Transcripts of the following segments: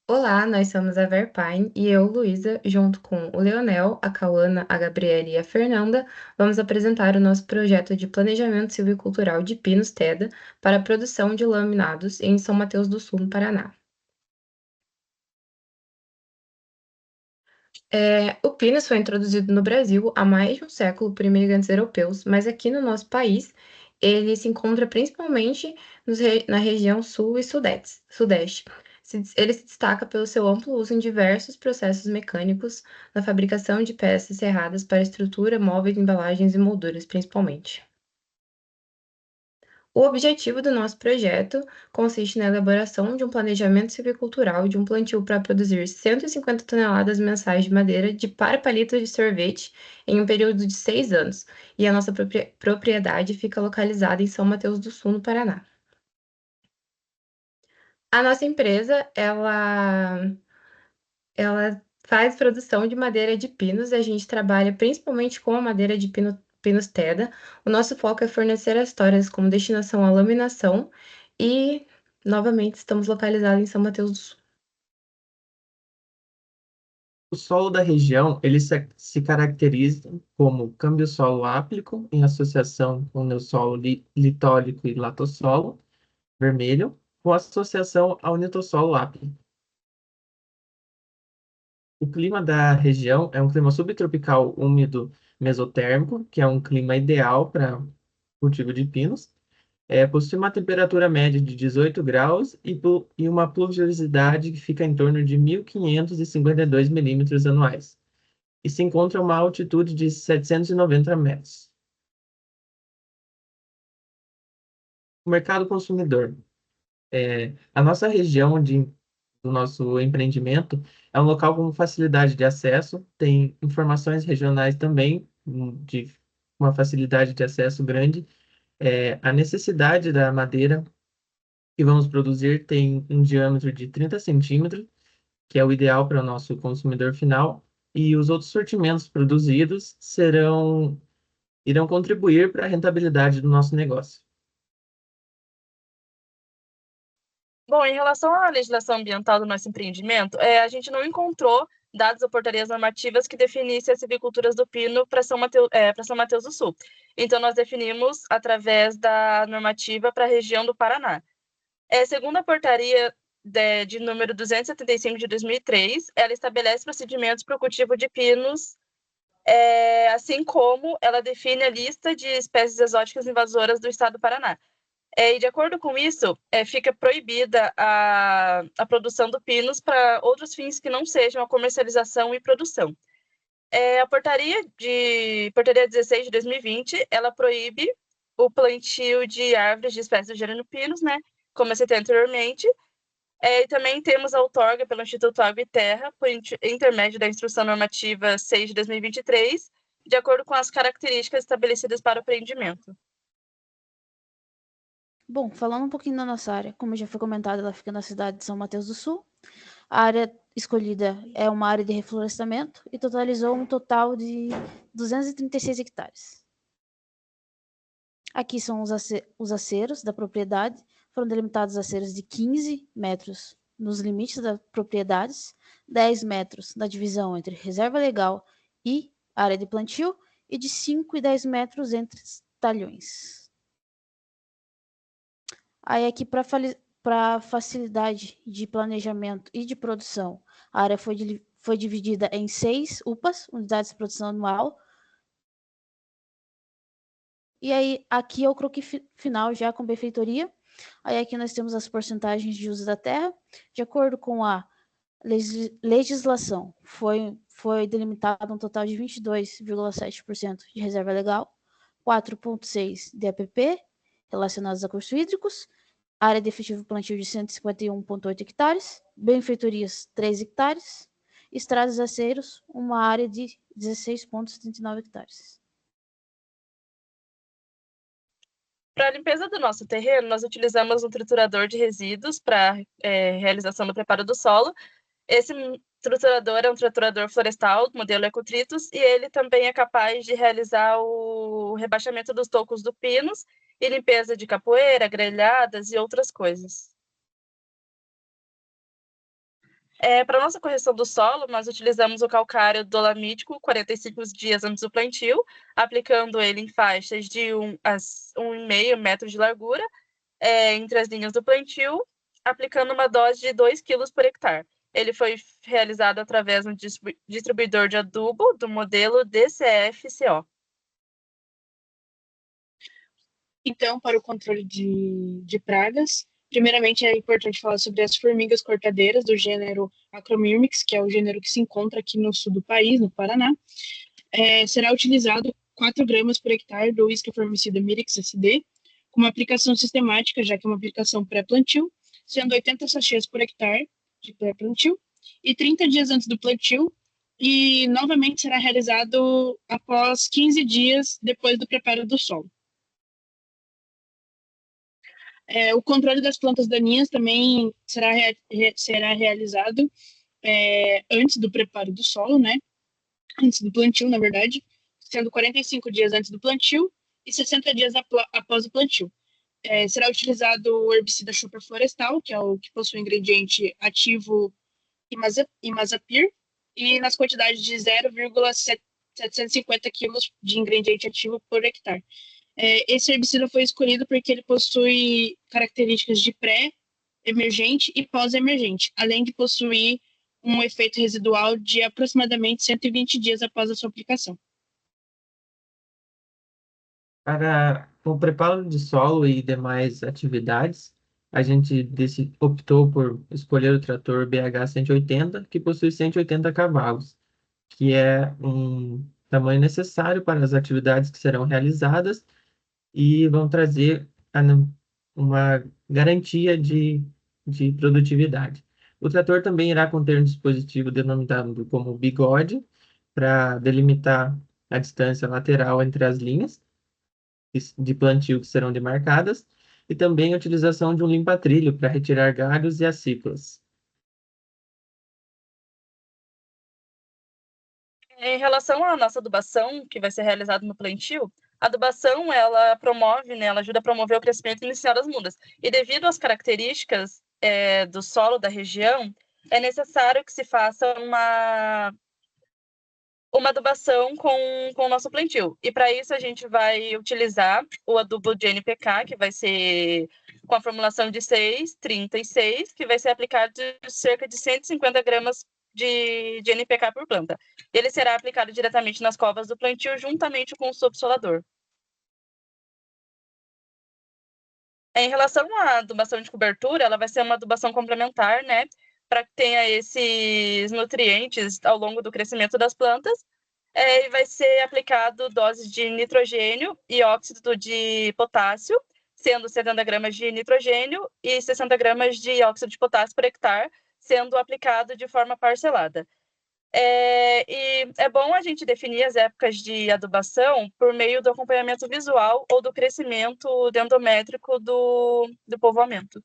Olá, nós somos a Verpine e eu, Luísa, junto com o Leonel, a Cauana, a Gabriela e a Fernanda, vamos apresentar o nosso projeto de planejamento silvicultural de pinos TEDA para a produção de laminados em São Mateus do Sul, no Paraná. O pinus foi introduzido no Brasil há mais de um século por imigrantes europeus, mas aqui no nosso país ele se encontra principalmente na região sul e sudeste. Ele se destaca pelo seu amplo uso em diversos processos mecânicos, na fabricação de peças serradas para estrutura, móveis, embalagens e molduras, principalmente. O objetivo do nosso projeto consiste na elaboração de um planejamento silvicultural de um plantio para produzir 150 toneladas mensais de madeira para palitos de sorvete em um período de 6 anos, e a nossa propriedade fica localizada em São Mateus do Sul, no Paraná. A nossa empresa, ela faz produção de madeira de pinos e a gente trabalha principalmente com a madeira de pinos Teda. O nosso foco é fornecer as histórias como destinação à laminação e, novamente, estamos localizados em São Mateus do Sul. O solo da região ele se caracteriza como câmbio solo áplico em associação com o solo litólico e latossolo vermelho, com associação ao nitossolo áplico. O clima da região é um clima subtropical úmido mesotérmico, que é um clima ideal para cultivo de pinos. Possui uma temperatura média de 18 graus e uma pluviosidade que fica em torno de 1.552 milímetros anuais. E se encontra a uma altitude de 790 metros. O mercado consumidor. A nossa região do nosso empreendimento é um local com facilidade de acesso, tem informações regionais também, de uma facilidade de acesso grande. A necessidade da madeira que vamos produzir tem um diâmetro de 30 centímetros, que é o ideal para o nosso consumidor final, e os outros sortimentos produzidos irão contribuir para a rentabilidade do nosso negócio. Bom, em relação à legislação ambiental do nosso empreendimento, a gente não encontrou dados ou portarias normativas que definissem as silviculturas do pino para São Mateus do Sul. Então, nós definimos através da normativa para a região do Paraná. Segundo a portaria de número 275 de 2003, ela estabelece procedimentos para o cultivo de pinos, assim como ela define a lista de espécies exóticas invasoras do estado do Paraná. E de acordo com isso, fica proibida a produção do pinos para outros fins que não sejam a comercialização e produção. A portaria 16 de 2020, ela proíbe o plantio de árvores de espécies do gênero pinos, né, como eu citei anteriormente. E também temos a outorga pelo Instituto Água e Terra, por intermédio da Instrução Normativa 6 de 2023, de acordo com as características estabelecidas para o empreendimento. Bom, falando um pouquinho da nossa área, como já foi comentado, ela fica na cidade de São Mateus do Sul. A área escolhida é uma área de reflorestamento e totalizou um total de 236 hectares. Aqui são os aceros da propriedade, foram delimitados aceros de 15 metros nos limites das propriedades, 10 metros na divisão entre reserva legal e área de plantio e de 5 e 10 metros entre talhões. Aí aqui para facilidade de planejamento e de produção, a área foi dividida em 6 UPAs, unidades de produção anual. E aí aqui é o croquis final já com benfeitoria. Aí aqui nós temos as porcentagens de uso da terra, de acordo com a legislação, foi delimitado um total de 22,7% de reserva legal, 4,6% de APP relacionados a cursos hídricos, área de efetivo plantio de 151,8 hectares, benfeitorias 3 hectares, estradas e aceiros, uma área de 16,79 hectares. Para a limpeza do nosso terreno, nós utilizamos um triturador de resíduos para realização do preparo do solo. Esse triturador é um triturador florestal, modelo Ecotritus, e ele também é capaz de realizar o rebaixamento dos tocos do pinos e limpeza de capoeira, grelhadas e outras coisas. Para nossa correção do solo, nós utilizamos o calcário dolamítico 45 dias antes do plantio, aplicando ele em faixas de 1 a 1,5 metro de largura, entre as linhas do plantio, aplicando uma dose de 2 kg por hectare. Ele foi realizado através de um distribuidor de adubo do modelo DCF-CO. Então, para o controle de pragas, primeiramente é importante falar sobre as formigas cortadeiras do gênero Acromyrmex, que é o gênero que se encontra aqui no sul do país, no Paraná. Será utilizado 4 gramas por hectare do isquioformicida Mirix SD, com uma aplicação sistemática, já que é uma aplicação pré-plantio, sendo 80 sachês por hectare de pré-plantio, e 30 dias antes do plantio, e novamente será realizado após 15 dias depois do preparo do solo. O controle das plantas daninhas também será realizado antes do preparo do solo, né? Antes do plantio, na verdade, sendo 45 dias antes do plantio e 60 dias após o plantio. Será utilizado o herbicida Chopper Florestal, que é o que possui o ingrediente ativo imazapyr, e nas quantidades de 0,750 kg de ingrediente ativo por hectare. Esse herbicida foi escolhido porque ele possui características de pré-emergente e pós-emergente, além de possuir um efeito residual de aproximadamente 120 dias após a sua aplicação. Para o preparo de solo e demais atividades, a gente optou por escolher o trator BH 180, que possui 180 cavalos, que é um tamanho necessário para as atividades que serão realizadas e vão trazer uma garantia de produtividade. O trator também irá conter um dispositivo denominado como bigode, para delimitar a distância lateral entre as linhas de plantio que serão demarcadas, e também a utilização de um limpa-trilho para retirar galhos e acículas. Em relação à nossa adubação, que vai ser realizada no plantio, a adubação, ela promove, né, ela ajuda a promover o crescimento inicial das mudas. E devido às características do solo da região, é necessário que se faça uma adubação com o nosso plantio. E para isso a gente vai utilizar o adubo de NPK, que vai ser com a formulação de 6, 30 e 6, que vai ser aplicado de cerca de 150 gramas de NPK por planta. Ele será aplicado diretamente nas covas do plantio, juntamente com o subsolador. Em relação à adubação de cobertura, ela vai ser uma adubação complementar, né, para que tenha esses nutrientes ao longo do crescimento das plantas. E vai ser aplicado doses de nitrogênio e óxido de potássio, sendo 70 gramas de nitrogênio e 60 gramas de óxido de potássio por hectare, sendo aplicado de forma parcelada. E é bom a gente definir as épocas de adubação por meio do acompanhamento visual ou do crescimento dendrométrico do povoamento.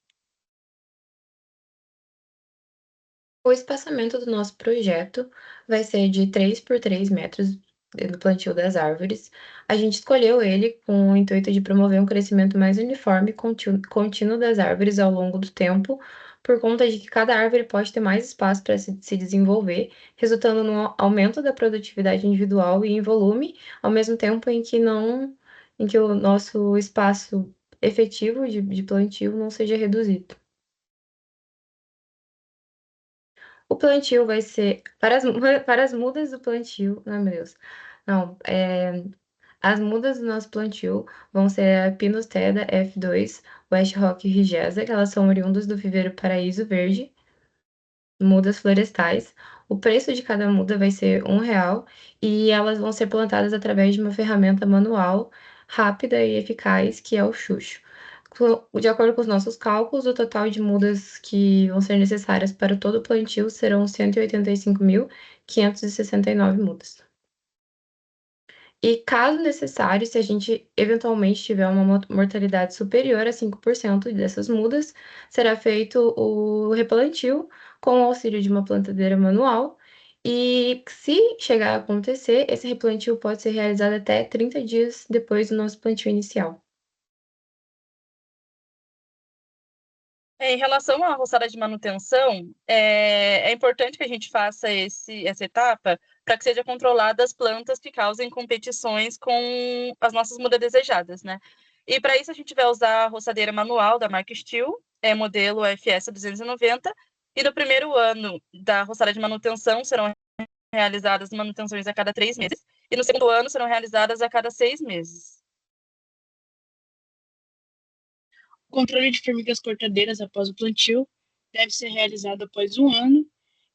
O espaçamento do nosso projeto vai ser de 3 por 3 metros do plantio das árvores. A gente escolheu ele com o intuito de promover um crescimento mais uniforme e contínuo das árvores ao longo do tempo, por conta de que cada árvore pode ter mais espaço para se desenvolver, resultando no aumento da produtividade individual e em volume, ao mesmo tempo em que o nosso espaço efetivo de plantio não seja reduzido. O plantio vai ser para as mudas do plantio. Ai, meu Deus. Não, as mudas do nosso plantio vão ser a Pinus Teda F2, West Rock Rigesa, que elas são oriundas do viveiro Paraíso Verde, mudas florestais. O preço de cada muda vai ser R$ 1 e elas vão ser plantadas através de uma ferramenta manual, rápida e eficaz, que é o chucho. De acordo com os nossos cálculos, o total de mudas que vão ser necessárias para todo o plantio serão 185.569 mudas. E caso necessário, se a gente eventualmente tiver uma mortalidade superior a 5% dessas mudas, será feito o replantio com o auxílio de uma plantadeira manual. E se chegar a acontecer, esse replantio pode ser realizado até 30 dias depois do nosso plantio inicial. Em relação à roçada de manutenção, é importante que a gente faça essa etapa para que sejam controladas plantas que causem competições com as nossas mudas desejadas, né? E para isso a gente vai usar a roçadeira manual da marca Steel, modelo FS 290, e no primeiro ano da roçada de manutenção serão realizadas manutenções a cada 3 meses, e no segundo ano serão realizadas a cada 6 meses. O controle de formigas cortadeiras após o plantio deve ser realizado após 1 ano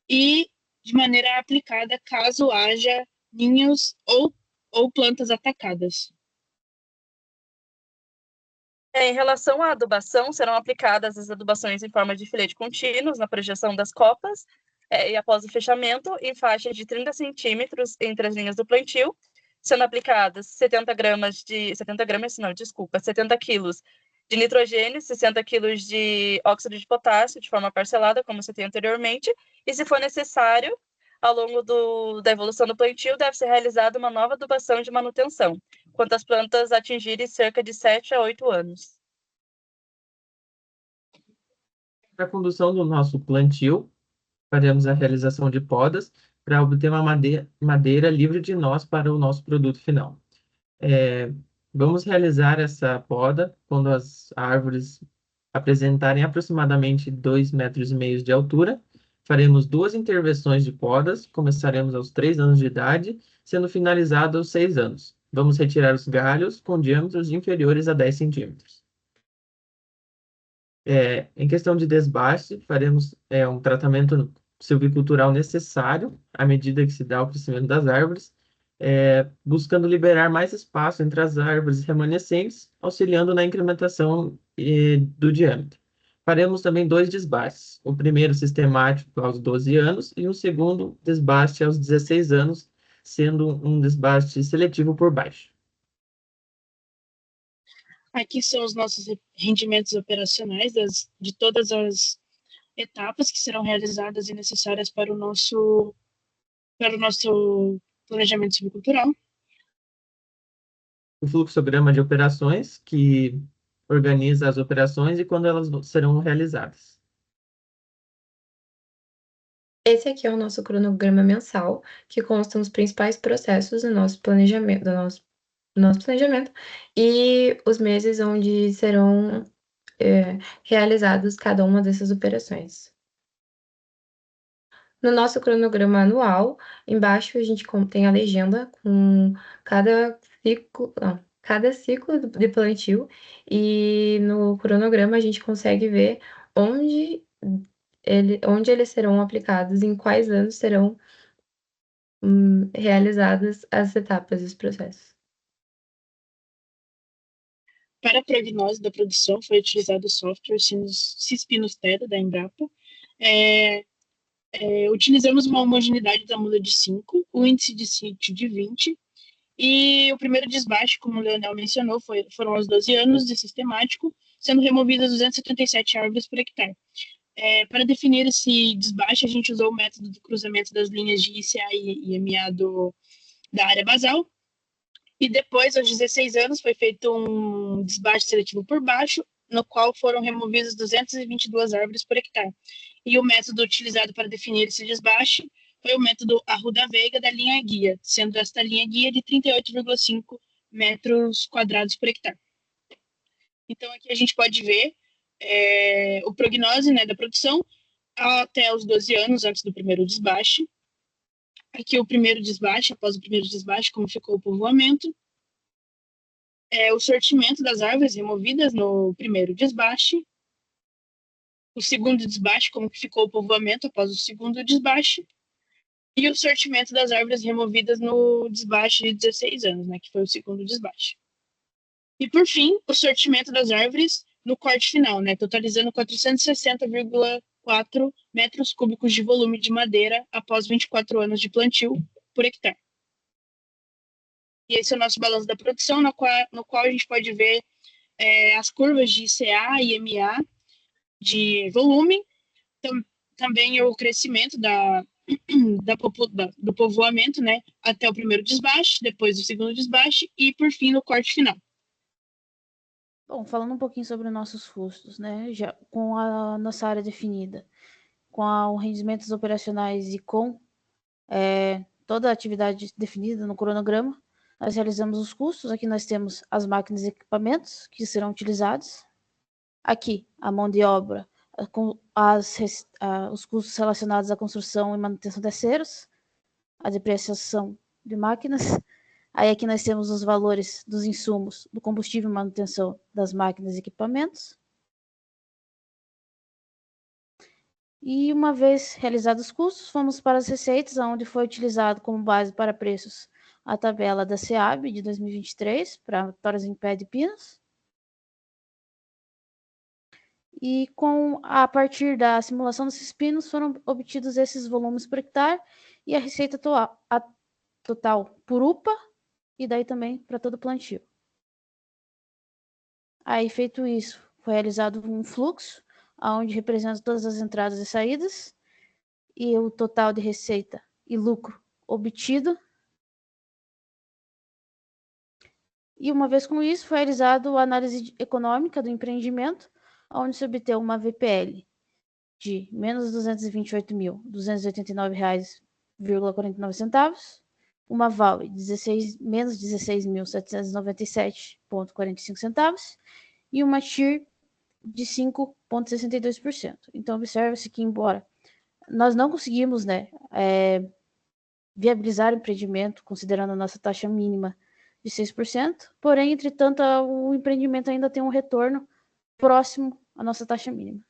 e de maneira aplicada caso haja ninhos ou plantas atacadas. Em relação à adubação, serão aplicadas as adubações em forma de filete contínuos na projeção das copas e após o fechamento em faixas de 30 centímetros entre as linhas do plantio, sendo aplicadas 70 quilos de nitrogênio, 60 quilos de óxido de potássio de forma parcelada, como citei anteriormente, e se for necessário, ao longo da evolução do plantio, deve ser realizada uma nova adubação de manutenção, quando as plantas atingirem cerca de 7 a 8 anos. Para a condução do nosso plantio, faremos a realização de podas para obter uma madeira livre de nós para o nosso produto final. Vamos realizar essa poda quando as árvores apresentarem aproximadamente 2,5 metros de altura. Faremos 2 intervenções de podas, começaremos aos 3 anos de idade, sendo finalizado aos 6 anos. Vamos retirar os galhos com diâmetros inferiores a 10 centímetros. Em questão de desbaste, faremos um tratamento silvicultural necessário à medida que se dá o crescimento das árvores, buscando liberar mais espaço entre as árvores remanescentes, auxiliando na incrementação do diâmetro. Faremos também 2 desbastes, o primeiro sistemático aos 12 anos e o segundo desbaste aos 16 anos, sendo um desbaste seletivo por baixo. Aqui são os nossos rendimentos operacionais de todas as etapas que serão realizadas e necessárias para o nosso planejamento silvicultural. O fluxograma de operações, que organiza as operações e quando elas serão realizadas. Esse aqui é o nosso cronograma mensal, que consta os principais processos do nosso planejamento, e os meses onde serão realizados cada uma dessas operações. No nosso cronograma anual, embaixo a gente tem a legenda com cada ciclo de plantio, e no cronograma a gente consegue ver onde eles serão aplicados, em quais anos serão realizadas as etapas e os processos. Para a prognose da produção, foi utilizado o software Cispinostera, da Embrapa. Utilizamos uma homogeneidade da muda de 5, o índice de sítio de 20, e o primeiro desbaste, como o Leonel mencionou, foram aos 12 anos de sistemático, sendo removidas 277 árvores por hectare. Para definir esse desbaste, a gente usou o método do cruzamento das linhas de ICA e IMA da área basal. E depois, aos 16 anos, foi feito um desbaste seletivo por baixo, no qual foram removidas 222 árvores por hectare. E o método utilizado para definir esse desbaste foi o método Arruda-Veiga da linha guia, sendo esta linha guia de 38,5 metros quadrados por hectare. Então, aqui a gente pode ver o prognose, né, da produção até os 12 anos antes do primeiro desbaste. Aqui o primeiro desbaste, após o primeiro desbaste, como ficou o povoamento. O sortimento das árvores removidas no primeiro desbaste. O segundo desbaste, como ficou o povoamento após o segundo desbaste. E o sortimento das árvores removidas no desbaste de 16 anos, né, que foi o segundo desbaste. E, por fim, o sortimento das árvores no corte final, né, totalizando 460,4 metros cúbicos de volume de madeira após 24 anos de plantio por hectare. E esse é o nosso balanço da produção, no qual a gente pode ver as curvas de ICA e IMA de volume, também o crescimento do povoamento, né, até o primeiro desbaste, depois o segundo desbaste e, por fim, no corte final. Bom, falando um pouquinho sobre nossos custos, né? Já com a nossa área definida, com os rendimentos operacionais e com toda a atividade definida no cronograma, nós realizamos os custos. Aqui nós temos as máquinas e equipamentos que serão utilizados. Aqui, a mão de obra, com os custos relacionados à construção e manutenção de aceiros, a depreciação de máquinas. Aí aqui nós temos os valores dos insumos, do combustível e manutenção das máquinas e equipamentos. E uma vez realizados os custos, fomos para as receitas, onde foi utilizado como base para preços a tabela da SEAB de 2023 para toras em pé de pinos. E a partir da simulação desses pinos foram obtidos esses volumes por hectare e a receita total por UPA e daí também para todo o plantio. Aí, feito isso, foi realizado um fluxo, onde representa todas as entradas e saídas e o total de receita e lucro obtido. E uma vez com isso, foi realizada a análise econômica do empreendimento, onde se obteve uma VPL de menos R$ 228.289,49, uma VAL de menos R$ 16.797,45 e uma TIR de 5,62%. Então, observa-se que, embora nós não conseguimos viabilizar o empreendimento, considerando a nossa taxa mínima de 6%, porém, entretanto, o empreendimento ainda tem um retorno próximo à nossa taxa mínima.